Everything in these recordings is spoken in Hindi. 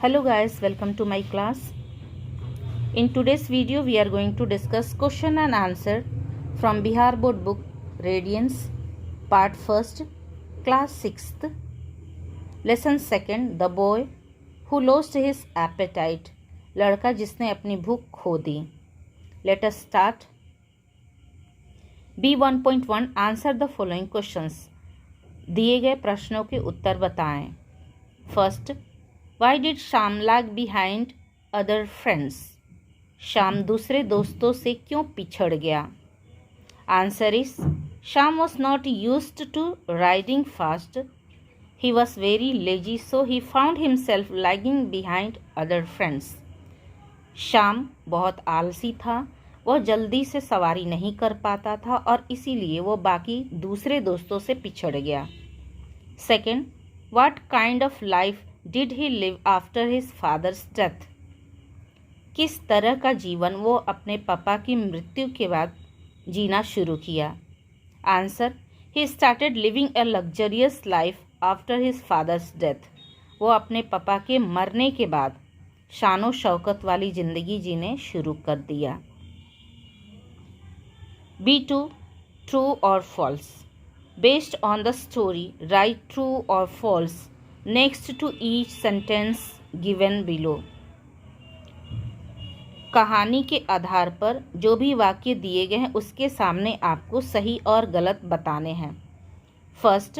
Hello guys, welcome to my class. In today's video we are going to discuss question and answer from Bihar Board book Radiance part 1st class 6th lesson 2nd The boy who lost his appetite, लड़का जिसने अपनी भूख खो दी. Let us start. B1.1 Answer the following questions. दिए गए प्रश्नों के उत्तर बताएं. First, Why did Sham lag behind other friends? शाम दूसरे दोस्तों से क्यों पिछड़ गया? Answer is Sham was not used to riding fast. He was very lazy, so he found himself lagging behind other friends. शाम बहुत आलसी था, वह जल्दी से सवारी नहीं कर पाता था और इसीलिए वो बाकी दूसरे दोस्तों से पिछड़ गया. Second, What kind of life did he live after his father's death? किस तरह का जीवन वो अपने पापा की मृत्यु के बाद जीना शुरू किया? Answer, he started living a luxurious life after his father's death. वो अपने पापा के मरने के बाद शानो शौकत वाली ज़िंदगी जीने शुरू कर दिया. B2 True or false? Based on the story, write true or false next to each sentence given below. कहानी के आधार पर जो भी वाक्य दिए गए हैं उसके सामने आपको सही और गलत बताने हैं. First,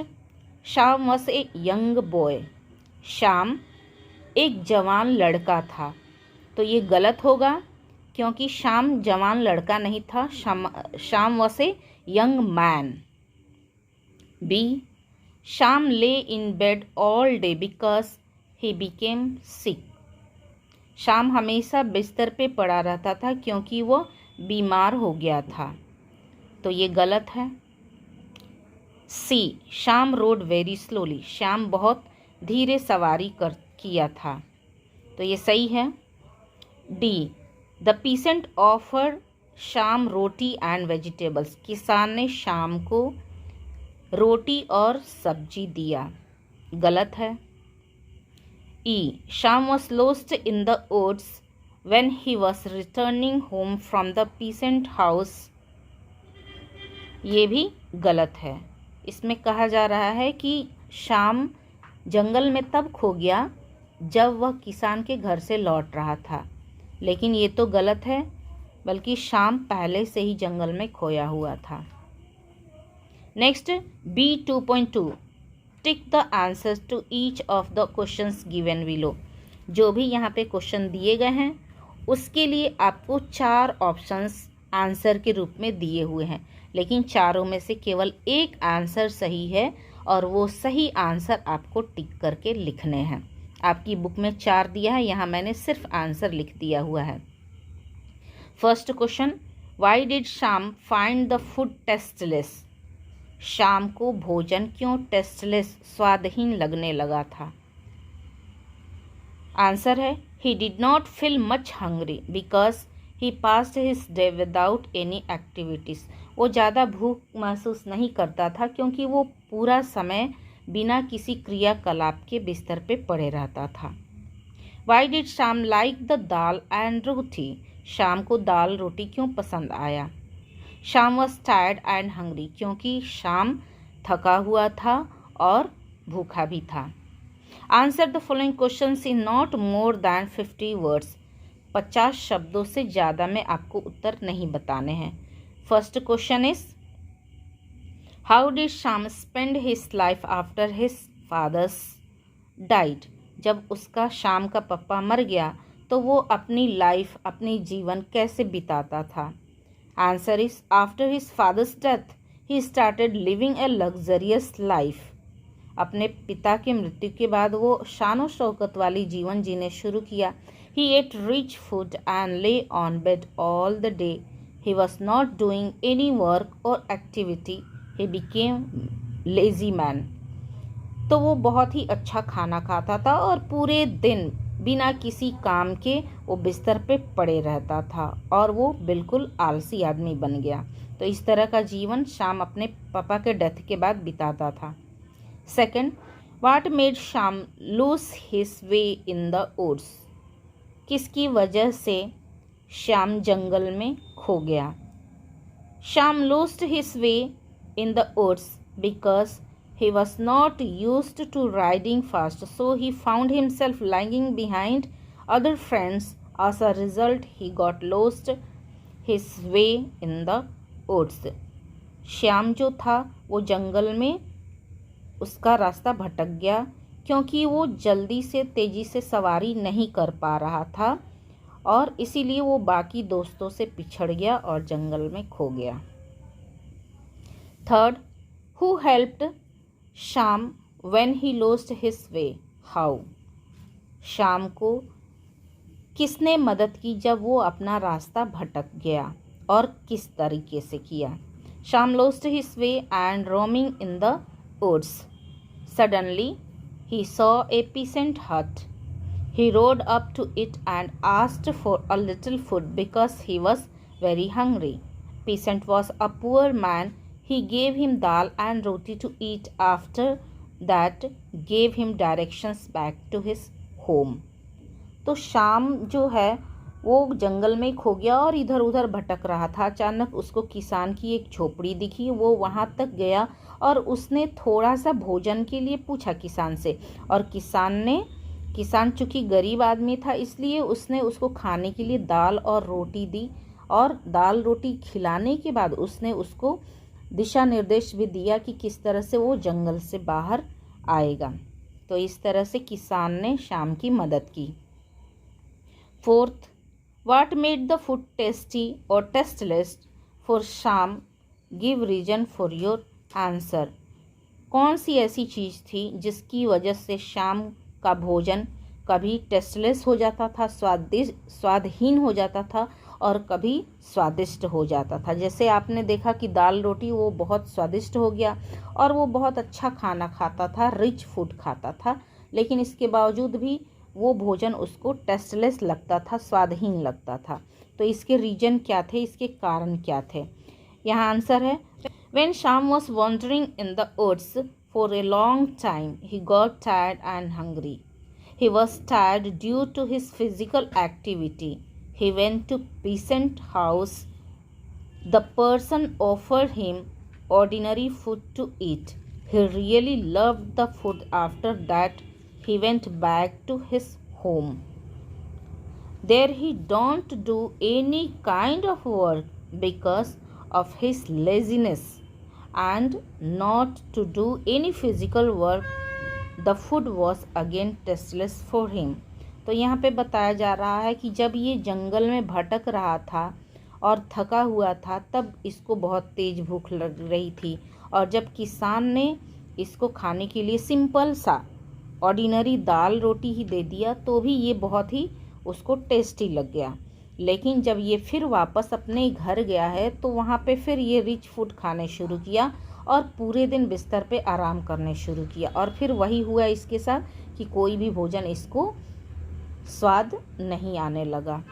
Shyam was a young boy. Shyam एक जवान लड़का था. तो ये गलत होगा क्योंकि श्याम जवान लड़का नहीं था. Shyam was a young man. B. Sham lay in bed all day because he became sick. Shyam हमेशा बिस्तर पे पड़ा रहता था क्योंकि वो बीमार हो गया था. तो ये गलत है. C. Shyam road very slowly. Shyam बहुत धीरे सवारी किया था. तो ये सही है. D. The peasant offered Shyam roti and vegetables. किसान ने श्याम को रोटी और सब्जी दिया. गलत है. E. Sham was lost in the woods when he was returning home from the peasant house. ये भी गलत है. इसमें कहा जा रहा है कि श्याम जंगल में तब खो गया जब वह किसान के घर से लौट रहा था. लेकिन ये तो गलत है, बल्कि श्याम पहले से ही जंगल में खोया हुआ था. Next B2.2 tick the answers to each of the questions given below. जो भी यहाँ पे क्वेश्चन दिए गए हैं उसके लिए आपको 4 ऑप्शंस आंसर के रूप में दिए हुए हैं, लेकिन चारों में से केवल एक आंसर सही है और वो सही आंसर आपको टिक करके लिखने हैं. आपकी बुक में 4 दिया है, यहाँ मैंने सिर्फ आंसर लिख दिया हुआ है. First question, Y did Shyam find the food tasteless. Shyam को भोजन क्यों टेस्टलेस स्वादहीन लगने लगा था? आंसर है he did not feel much hungry because he passed his day without any activities. वो ज़्यादा भूख महसूस नहीं करता था क्योंकि वो पूरा समय बिना किसी क्रियाकलाप के बिस्तर पे पड़े रहता था. Why did Shyam like the dal and roti. Shyam को दाल रोटी क्यों पसंद आया? Shyam was tired and hungry. क्योंकि श्याम थका हुआ था और भूखा भी था. Answer the following questions in not more than 50 words. 50 शब्दों से ज़्यादा में आपको उत्तर नहीं बताने हैं. First question is how did Shyam spend his life after his father's died. जब उसका श्याम का पप्पा मर गया तो वो अपनी लाइफ अपनी जीवन कैसे बिताता था? Answer is after his father's death he started living A luxurious life. अपने पिता की मृत्यु के बाद वो शानो शौकत वाली जीवन जीने शुरू किया. He ate rich food and lay on bed all the day. He was not doing any work और activity. He became lazy man. तो वो बहुत ही अच्छा खाना खाता था और पूरे दिन बिना किसी काम के वो बिस्तर पे पड़े रहता था और वो बिल्कुल आलसी आदमी बन गया. तो इस तरह का जीवन श्याम अपने पापा के डेथ के बाद बिताता था. Second, What made Shyam lose his way in the woods? किसकी वजह से श्याम जंगल में खो गया? Shyam lost his way in the woods because he was not used to riding fast, so he found himself lagging behind other friends. As a result, he got lost his way in the woods. Shyam जो था वो जंगल में उसका रास्ता भटक गया क्योंकि वो जल्दी से तेज़ी से सवारी नहीं कर पा रहा था और इसीलिए वो बाकी दोस्तों से पिछड़ गया और जंगल में खो गया। Third, who helped Shyam when he lost his way? How? Shyam को किसने मदद की जब वो अपना रास्ता भटक गया और किस तरीके से किया? Shyam lost his way and roaming in the woods. Suddenly, he saw a peasant hut. He rode up to it and asked for a little food because he was very hungry. Peasant was a poor man. He gave him dal and roti to eat. After that, gave him directions back to his home. तो श्याम जो है वो जंगल में खो गया और इधर उधर भटक रहा था। अचानक उसको किसान की एक झोपड़ी दिखी। वो वहाँ तक गया और उसने थोड़ा सा भोजन के लिए पूछा किसान से, और किसान चूँकि गरीब आदमी था इसलिए उसने उसको खाने के लिए दाल और रोटी दी, और दाल रोटी खिलाने के बाद उसने उसको दिशा निर्देश भी दिया कि किस तरह से वो जंगल से बाहर आएगा। तो इस तरह से किसान ने श्याम की मदद की। Fourth, What made the food tasty or tasteless for Sham? Give reason for your answer. कौन सी ऐसी चीज़ थी जिसकी वजह से श्याम का भोजन कभी टेस्टलेस हो जाता था, स्वादहीन हो जाता था, और कभी स्वादिष्ट हो जाता था? जैसे आपने देखा कि दाल रोटी वो बहुत स्वादिष्ट हो गया और वो बहुत अच्छा खाना खाता था, रिच फूड खाता था, लेकिन इसके बावजूद भी वो भोजन उसको टेस्टलेस लगता था, स्वादहीन लगता था। तो इसके रीजन क्या थे, इसके कारण क्या थे? यहाँ आंसर है, When Sham was wandering in the woods for a long time, he got tired and hungry. He was tired due to his physical activity. He went to peasant house. The person offered him ordinary food to eat. He really loved the food. After that, he went back to his home. There he don't do any kind of work because of his laziness and not to do any physical work. The food was again tasteless for him. तो यहाँ पे बताया जा रहा है कि जब ये जंगल में भटक रहा था और थका हुआ था तब इसको बहुत तेज़ भूख लग रही थी, और जब किसान ने इसको खाने के लिए सिंपल सा ऑर्डिनरी दाल रोटी ही दे दिया तो भी ये बहुत ही उसको टेस्टी लग गया। लेकिन जब ये फिर वापस अपने घर गया है तो वहाँ पे फिर ये रिच फूड खाने शुरू किया और पूरे दिन बिस्तर पे आराम करने शुरू किया, और फिर वही हुआ इसके साथ कि कोई भी भोजन इसको स्वाद नहीं आने लगा।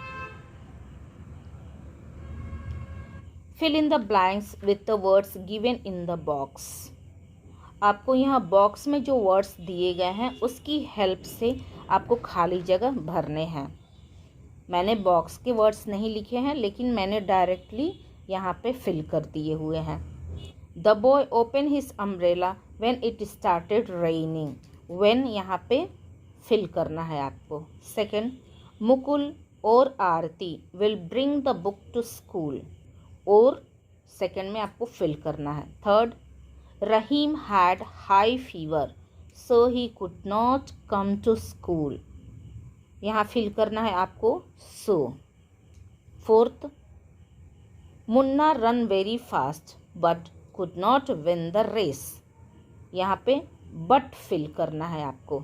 Fill in the blanks with the words given in the box. आपको यहाँ बॉक्स में जो वर्ड्स दिए गए हैं उसकी हेल्प से आपको खाली जगह भरने हैं। मैंने बॉक्स के वर्ड्स नहीं लिखे हैं, लेकिन मैंने डायरेक्टली यहाँ पे फिल कर दिए हुए हैं। The boy open his umbrella when it started raining. When यहाँ पे फिल करना है आपको। सेकंड, मुकुल और Aarti will bring the book to school, और सेकंड में आपको फिल करना है। Third, Rahim had high fever, so he could not come to school. यहाँ फिल करना है आपको so. Fourth, Munna run very fast but could not win the race. यहाँ पे but फिल करना है आपको।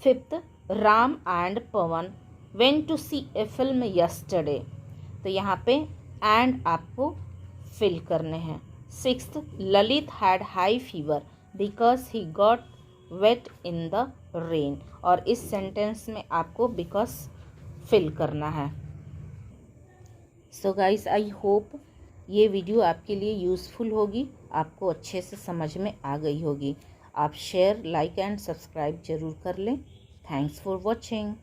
Fifth, Ram and Pawan went to see a film yesterday. तो यहाँ पे and आपको फिल करने हैं। Sixth, Lalit had high fever because he got wet in the rain, और इस सेंटेंस में आपको बिकॉज फिल करना है। सो गाइस, आई होप ये वीडियो आपके लिए यूज़फुल होगी, आपको अच्छे से समझ में आ गई होगी। आप शेयर, लाइक एंड सब्सक्राइब ज़रूर कर लें। Thanks for watching.